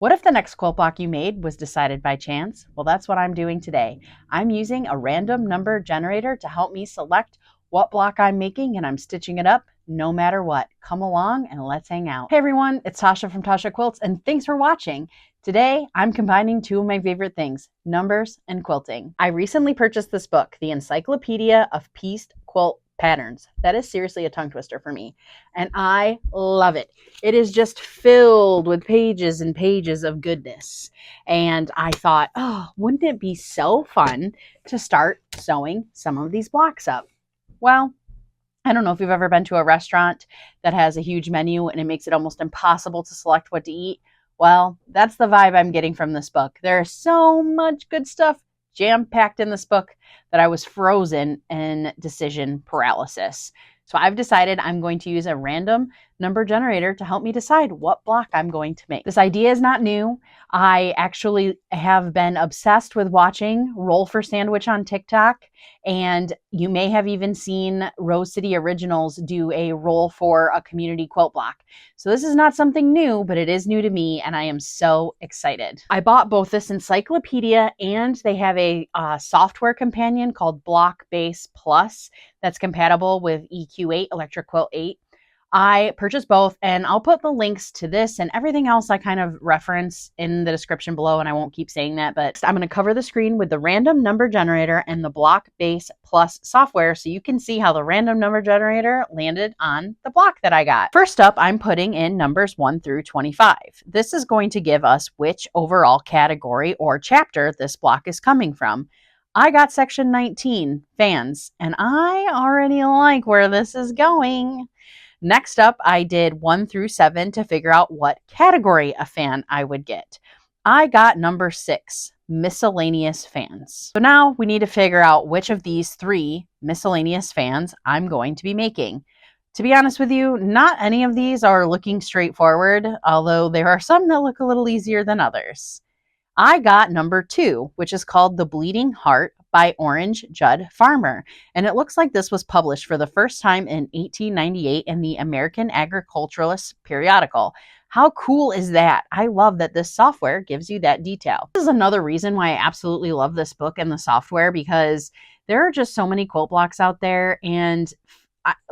What if the next quilt block you made was decided by chance? Well, that's what I'm doing today. I'm using a random number generator to help me select what block I'm making, and I'm stitching it up no matter what. Come along and let's hang out. Hey everyone, it's Tasha from Tasha Quilts, and thanks for watching. Today, I'm combining two of my favorite things, numbers and quilting. I recently purchased this book, The Encyclopedia of Pieced Quilt Patterns. That is seriously a tongue twister for me, and I love it. It is just filled with pages and pages of goodness. And I thought, oh, wouldn't it be so fun to start sewing some of these blocks up? Well, I don't know if you've ever been to a restaurant that has a huge menu and it makes it almost impossible to select what to eat. Well, that's the vibe I'm getting from this book. There is so much good stuff jam-packed in this book that I was frozen in decision paralysis. So I've decided I'm going to use a random number generator to help me decide what block I'm going to make. This idea is not new. I actually have been obsessed with watching Roll for Sandwich on TikTok, and you may have even seen Rose City Originals do a roll for a community quilt block. So this is not something new, but it is new to me, and I am so excited. I bought both this encyclopedia and they have a software companion called Block Base Plus that's compatible with EQ8, Electric Quilt 8. I purchased both, and I'll put the links to this and everything else I kind of reference in the description below, and I won't keep saying that, but I'm going to cover the screen with the random number generator and the Block Base Plus software so you can see how the random number generator landed on the block that I got. First up, I'm putting in numbers 1 through 25. This is going to give us which overall category or chapter this block is coming from. I got section 19, fans, and I already like where this is going. Next up, I did 1 through 7 to figure out what category of fan I would get. I got number 6, miscellaneous fans. So now we need to figure out which of these 3 miscellaneous fans I'm going to be making. To be honest with you, not any of these are looking straightforward, although there are some that look a little easier than others. I got number 2, which is called The Bleeding Heart by Orange Judd Farmer. And it looks like this was published for the first time in 1898 in the American Agriculturalist periodical. How cool is that? I love that this software gives you that detail. This is another reason why I absolutely love this book and the software, because there are just so many quilt blocks out there, and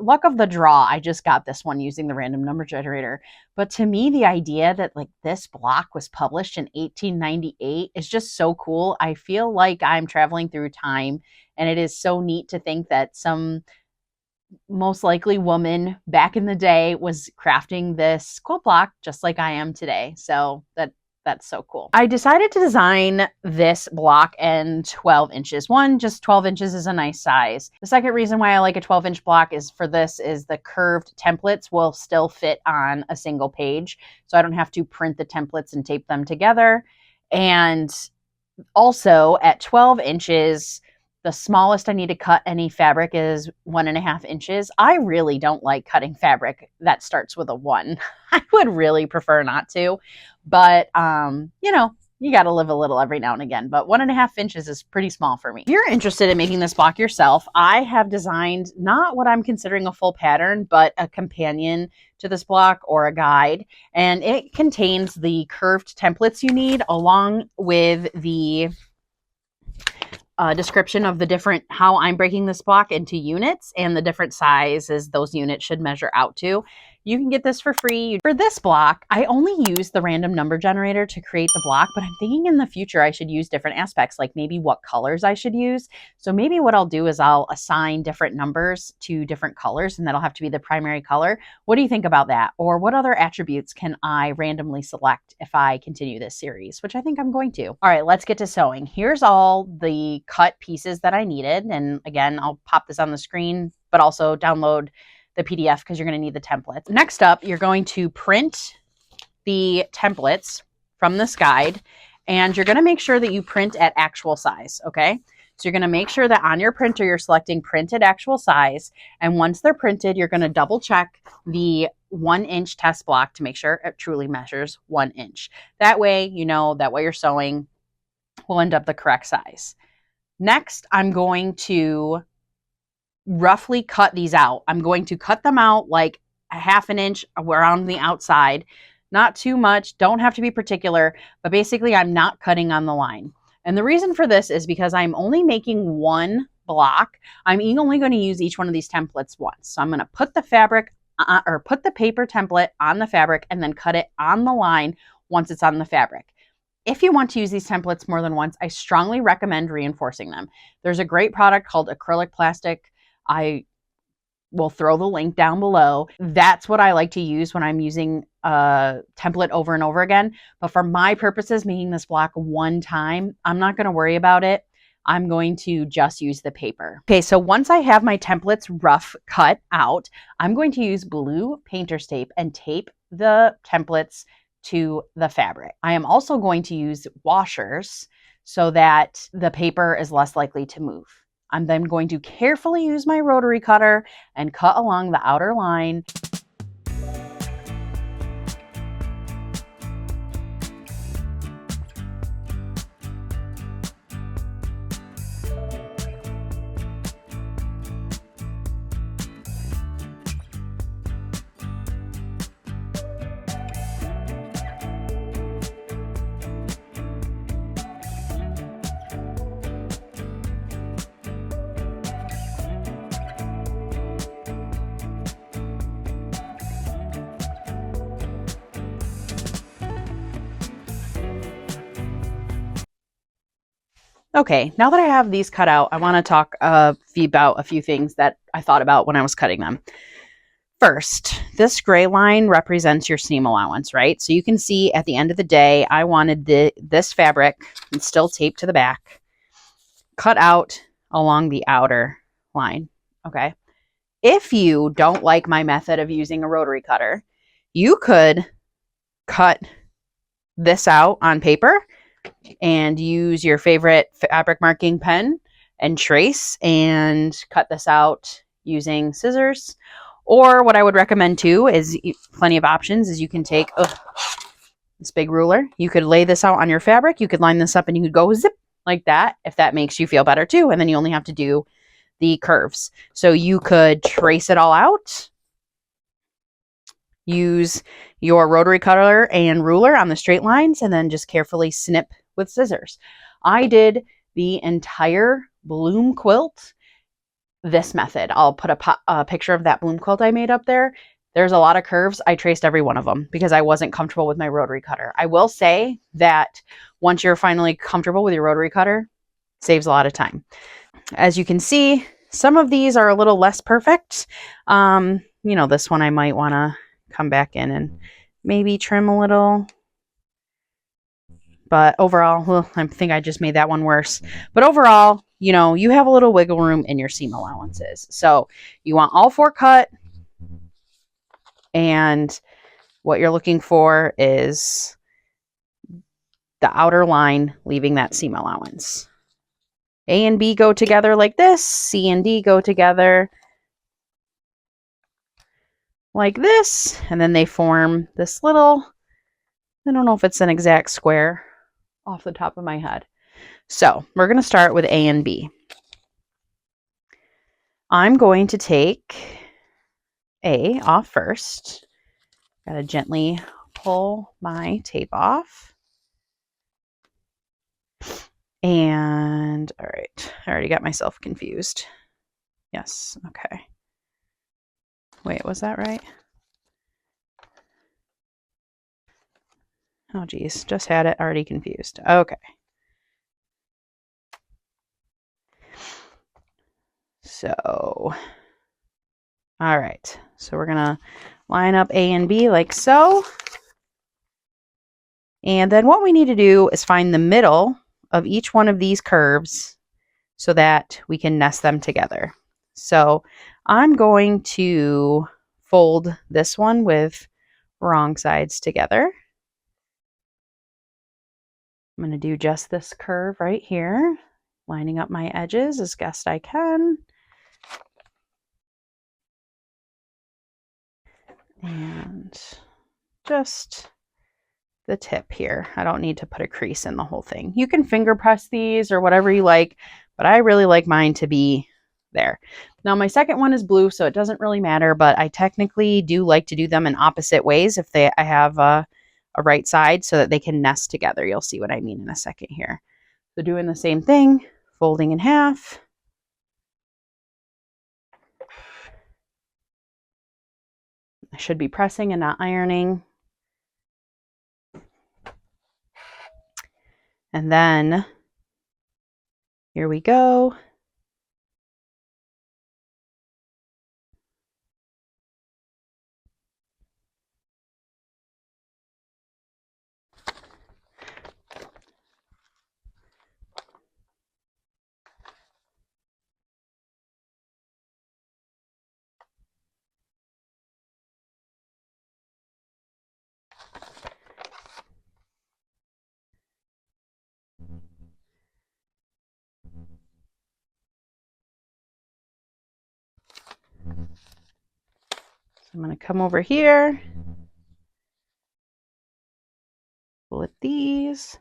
luck of the draw, I just got this one using the random number generator. But to me, the idea that like this block was published in 1898 is just so cool. I feel like I'm traveling through time, and it is so neat to think that some most likely woman back in the day was crafting this quilt block just like I am today. So that's so cool. I decided to design this block in 12 inches. One, just 12 inches is a nice size. The second reason why I like a 12-inch block is the curved templates will still fit on a single page, so I don't have to print the templates and tape them together. And also at 12 inches, the smallest I need to cut any fabric is 1.5 inches. I really don't like cutting fabric that starts with a 1. I would really prefer not to, but you know, you got to live a little every now and again, but 1.5 inches is pretty small for me. If you're interested in making this block yourself, I have designed not what I'm considering a full pattern, but a companion to this block or a guide, and it contains the curved templates you need along with the description of the different, how I'm breaking this block into units and the different sizes those units should measure out to. You can get this for free. For this block, I only use the random number generator to create the block, but I'm thinking in the future I should use different aspects, like maybe what colors I should use. So maybe what I'll do is I'll assign different numbers to different colors, and that'll have to be the primary color. What do you think about that? Or what other attributes can I randomly select if I continue this series, which I think I'm going to. All right, let's get to sewing. Here's all the cut pieces that I needed. And again, I'll pop this on the screen, but also download the PDF because you're going to need the templates. Next up, you're going to print the templates from this guide, and you're going to make sure that you print at actual size, okay? So you're going to make sure that on your printer, you're selecting print at actual size, and once they're printed, you're going to double check the 1-inch test block to make sure it truly measures 1 inch. That way, you know that what you're sewing will end up the correct size. Next, I'm going to roughly cut these out. I'm going to cut them out like a 1/2 inch around the outside. not too much, don't have to be particular, but basically I'm not cutting on the line. And the reason for this is because I'm only making one block. I'm only going to use each one of these templates once. So I'm going to put the fabric or put the paper template on the fabric and then cut it on the line once it's on the fabric. If you want to use these templates more than once, I strongly recommend reinforcing them. There's a great product called acrylic plastic. I will throw the link down below. That's what I like to use when I'm using a template over and over again. But for my purposes, making this block one time, I'm not going to worry about it. I'm going to just use the paper. Okay, so once I have my templates rough cut out, I'm going to use blue painter's tape and tape the templates to the fabric. I am also going to use washers so that the paper is less likely to move. I'm then going to carefully use my rotary cutter and cut along the outer line. Okay, now that I have these cut out, I want to talk about a few things that I thought about when I was cutting them. First, this gray line represents your seam allowance, right? So you can see at the end of the day, I wanted this fabric, and still taped to the back, cut out along the outer line, okay? If you don't like my method of using a rotary cutter, you could cut this out on paper and use your favorite fabric marking pen and trace and cut this out using scissors. Or what I would recommend too is plenty of options is you can take this big ruler. You could lay this out on your fabric. You could line this up and you could go zip like that if that makes you feel better too. And then you only have to do the curves. So you could trace it all out. Use your rotary cutter and ruler on the straight lines and then just carefully snip with scissors. I did the entire bloom quilt this method. I'll put a picture of that bloom quilt I made up there. There's a lot of curves. I traced every one of them because I wasn't comfortable with my rotary cutter. I will say that once you're finally comfortable with your rotary cutter, it saves a lot of time. As you can see, some of these are a little less perfect. You know, this one I might want to come back in and maybe trim a little. But overall, well, I think I just made that one worse. But overall, you know, you have a little wiggle room in your seam allowances. So you want all four cut. And what you're looking for is the outer line leaving that seam allowance. A and B go together like this. C and D go together like this. And then they form this little, I don't know if it's an exact square off the top of my head. So we're going to start with A and B. I'm going to take A off first. Got to gently pull my tape off. And all right, I already got myself confused. Yes, okay. Wait, was that right? Oh geez, just had it already confused. Okay. So, all right. So we're gonna line up A and B like so. And then what we need to do is find the middle of each one of these curves so that we can nest them together. So I'm going to fold this one with wrong sides together. I'm going to do just this curve right here, lining up my edges as best I can. And just the tip here. I don't need to put a crease in the whole thing. You can finger press these or whatever you like, but I really like mine to be there. Now my second one is blue, so it doesn't really matter, but I technically do like to do them in opposite ways if I have a right side so that they can nest together. You'll see what I mean in a second here. So doing the same thing, folding in half. I should be pressing and not ironing. And then here we go. So I'm going to come over here, flip these.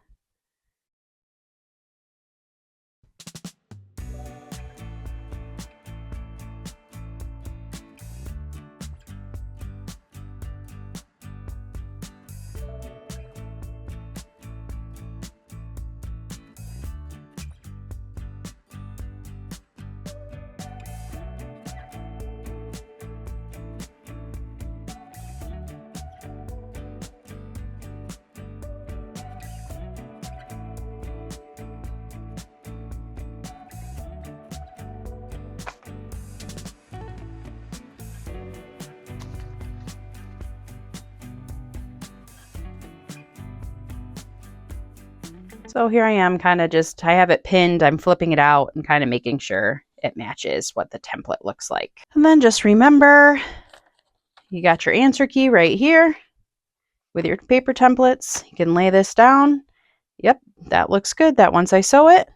So here I am kind of just, I have it pinned, I'm flipping it out and kind of making sure it matches what the template looks like. And then just remember, you got your answer key right here with your paper templates. You can lay this down. Yep, that looks good. That once I sew it,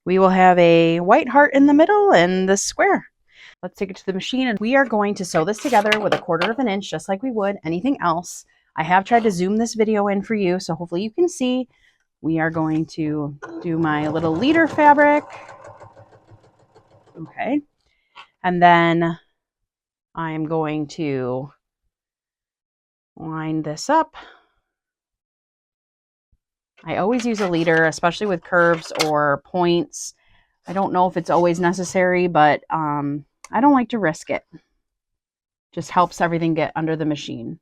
we will have a white heart in the middle and the square. Let's take it to the machine and we are going to sew this together with 1/4 of an inch, just like we would anything else. I have tried to zoom this video in for you, so hopefully you can see. We are going to do my little leader fabric. Okay. And then I'm going to line this up. I always use a leader, especially with curves or points. I don't know if it's always necessary, but I don't like to risk it. Just helps everything get under the machine.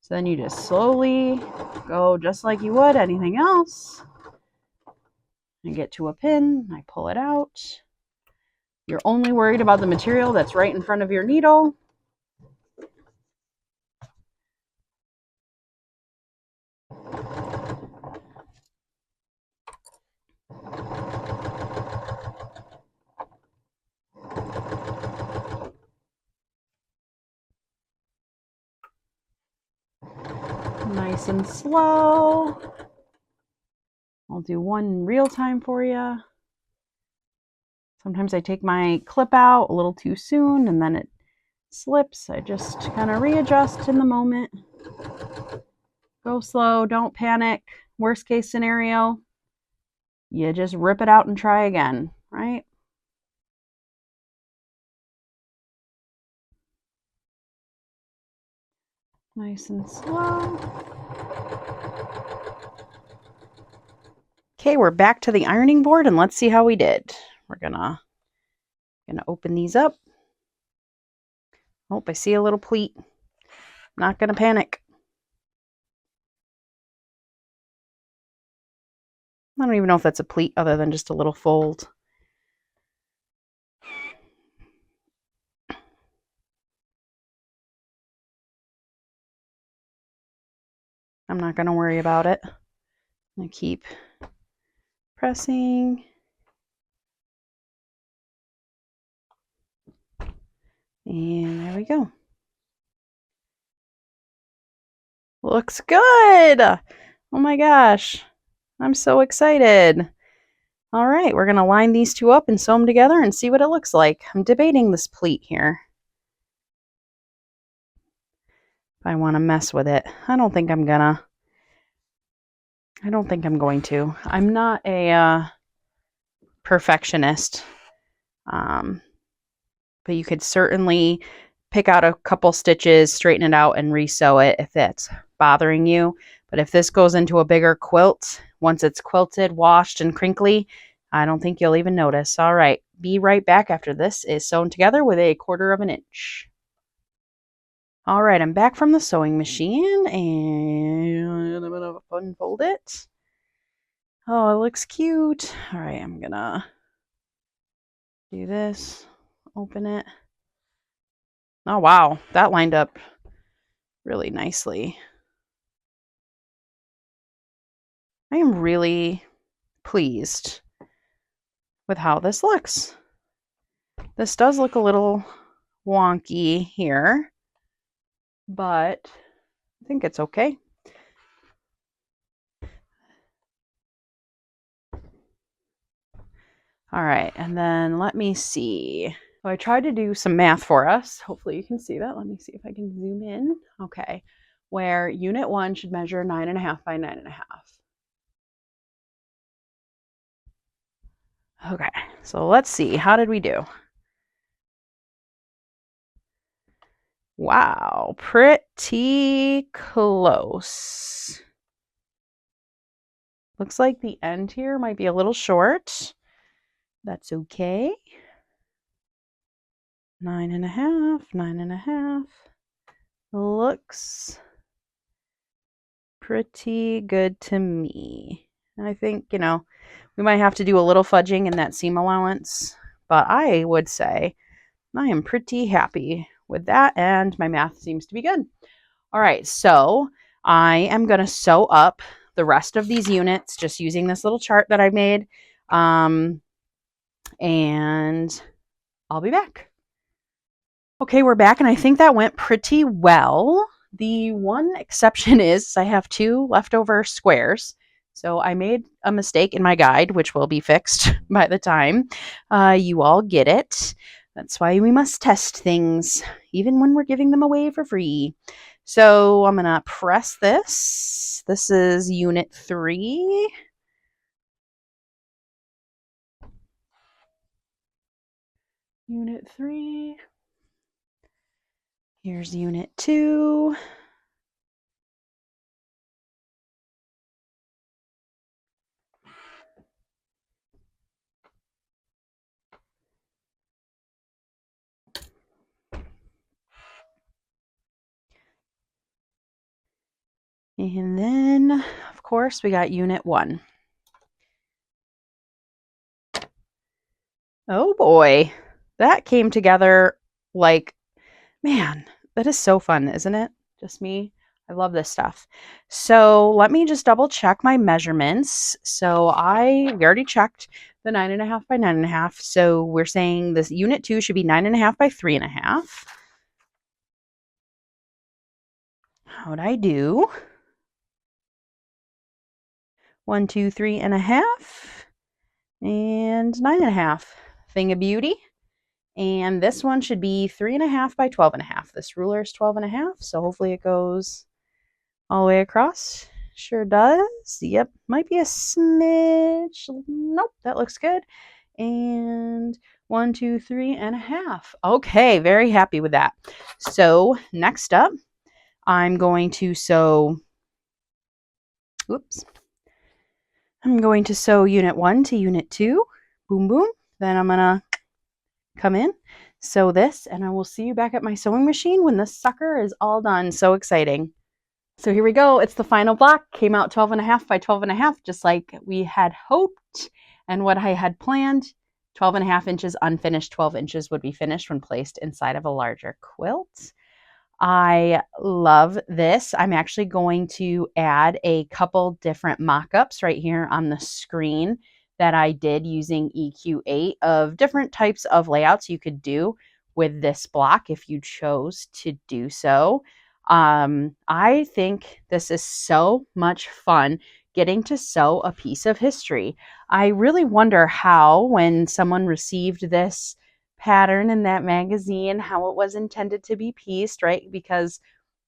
So then you just slowly go just like you would anything else. And get to a pin, I pull it out. You're only worried about the material that's right in front of your needle. Nice and slow. I'll do one in real time for you. Sometimes I take my clip out a little too soon and then it slips. I just kind of readjust in the moment. Go slow, don't panic. Worst case scenario, you just rip it out and try again, right? Nice and slow. Okay, we're back to the ironing board and let's see how we did. We're gonna open these up. Oh, I see a little pleat. Not gonna panic. I don't even know if that's a pleat other than just a little fold. I'm not gonna worry about it. I'm gonna keep pressing. And there we go. Looks good. Oh my gosh. I'm so excited. All right, we're going to line these two up and sew them together and see what it looks like. I'm debating this pleat here. If I want to mess with it. I don't think I'm going to. I'm not a perfectionist. But you could certainly pick out a couple stitches, straighten it out, and re-sew it if that's bothering you. But if this goes into a bigger quilt, once it's quilted, washed, and crinkly, I don't think you'll even notice. All right, be right back after this is sewn together with 1/4 of an inch. All right, I'm back from the sewing machine and I'm going to unfold it. Oh, it looks cute. All right, I'm going to do this, open it. Oh, wow, that lined up really nicely. I am really pleased with how this looks. This does look a little wonky here, but I think it's okay. All right, and then let me see. So I tried to do some math for us. Hopefully you can see that. Let me see if I can zoom in. Okay, where unit 1 should measure 9.5 by 9.5. Okay, so let's see. How did we do? Wow, pretty close. Looks like the end here might be a little short. That's okay. 9.5, 9.5. Looks pretty good to me. I think, we might have to do a little fudging in that seam allowance, but I would say I am pretty happy with that, and my math seems to be good. All right, so I am going to sew up the rest of these units just using this little chart that I made, and I'll be back. Okay, we're back, and I think that went pretty well. The one exception is I have 2 leftover squares. So I made a mistake in my guide, which will be fixed by the time you all get it. That's why we must test things, even when we're giving them away for free. So I'm going to press this. This is unit 3. Unit 3. Here's unit 2. And then, of course, we got unit 1. Oh boy, that came together like, man, that is so fun, isn't it? Just me. I love this stuff. So let me just double check my measurements. So we already checked the 9.5 by 9.5. So we're saying this unit 2 should be 9.5 by 3.5. How'd I do? 1, 2, 3.5, and 9.5. Thing of beauty. And this one should be 3.5 by 12.5. This ruler is 12.5, so hopefully it goes all the way across. Sure does. Yep, might be a smidge. Nope, that looks good. And 1, 2, 3.5. Okay, very happy with that. So next up, I'm going to sew. I'm going to sew unit 1 to unit 2. Boom, boom. Then I'm gonna come in, sew this, and I will see you back at my sewing machine when this sucker is all done. So exciting. So here we go. It's the final block. Came out 12.5 by 12.5, just like we had hoped and what I had planned. 12.5 inches unfinished, 12 inches would be finished when placed inside of a larger quilt. I love this. I'm actually going to add a couple different mock-ups right here on the screen that I did using EQ8 of different types of layouts you could do with this block if you chose to do so. I think this is so much fun getting to sew a piece of history. I really wonder how, when someone received this pattern in that magazine, how it was intended to be pieced, right? Because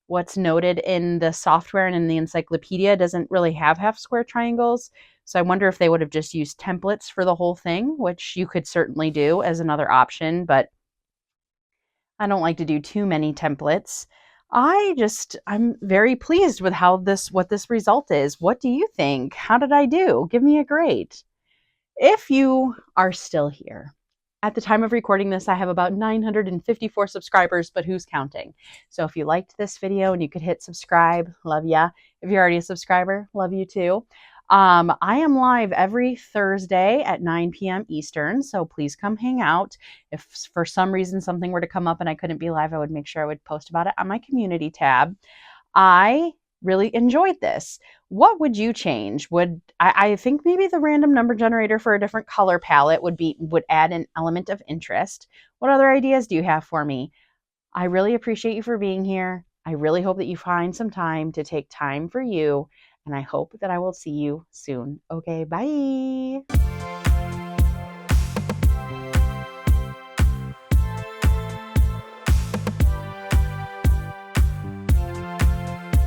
what's noted in the software and in the encyclopedia doesn't really have half square triangles. So I wonder if they would have just used templates for the whole thing, which you could certainly do as another option, but I don't like to do too many templates. I'm very pleased with what this result is. What do you think? How did I do? Give me a grade. If you are still here, at the time of recording this, I have about 954 subscribers, but who's counting? So if you liked this video and you could hit subscribe, love ya. If you're already a subscriber, love you too. I am live every Thursday at 9 p.m. Eastern, so please come hang out. If for some reason something were to come up and I couldn't be live, I would make sure I would post about it on my community tab. I really enjoyed this. What would you change? I think maybe the random number generator for a different color palette would add an element of interest. What other ideas do you have for me? I really appreciate you for being here. I really hope that you find some time to take time for you, and I hope that I will see you soon. Okay, bye.